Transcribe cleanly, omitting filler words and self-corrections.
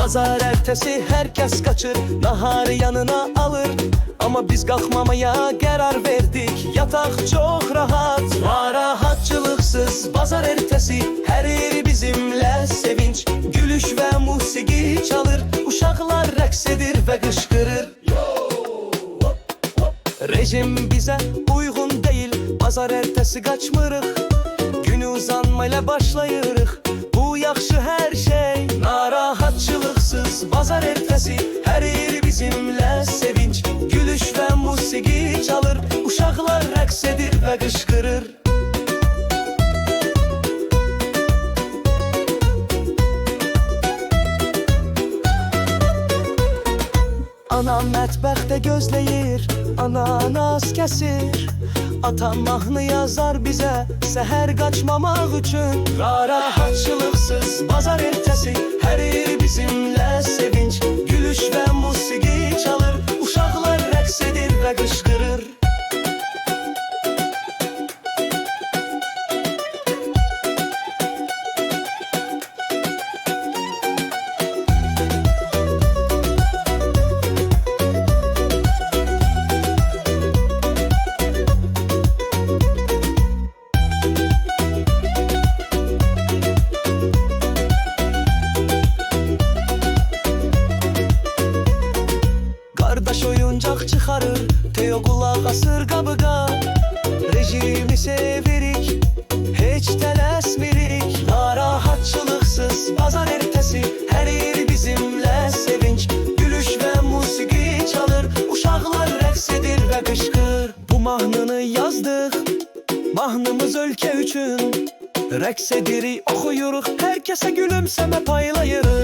Bazar ertesi herkes kaçır, naharı yanına alır. Ama biz kalkmamaya karar verdik, yatak çok rahat. Narahatçılıksız bazar ertesi, her yeri bizimle sevinç. Gülüş ve musiki çalır, uşaklar rəqs edir ve kışkırır. Rejim bize uygun değil, bazar ertesi kaçmırıq. Günü uzanmayla başlayırıq, bu yaxşı her şey. Narahatçılıksız bazar ertesi, her yeri bizimle sevinç. Gülüş ve musiki çalır, uşaklar rəqs edir ve kışkırır. Anam mətbəxdə gözləyir, ananas kəsir. Atam mahnı yazar bizə, səhər qaçmamaq üçün. Narahatçılıksız bazar ertesi, her yer bizimle sevinç. Gülüş ve musiki çalır, uşaqlar rəqs edir və qışqırır. Qardaş oyuncaq çıxarır, Teo qulaq asır qabıqa. Rejimi sevirik, heç tələsmirik. Narahatçılıksız bazar ertesi, her yer bizimle sevinç. Gülüş ve musiki çalır, uşaqlar rəqs edir və qışqır. Bu mahnını yazdıq, mahnımız ölkə üçün. Rəqs edirik, oxuyuruq, hər kəsə gülümsəmə paylayırıq.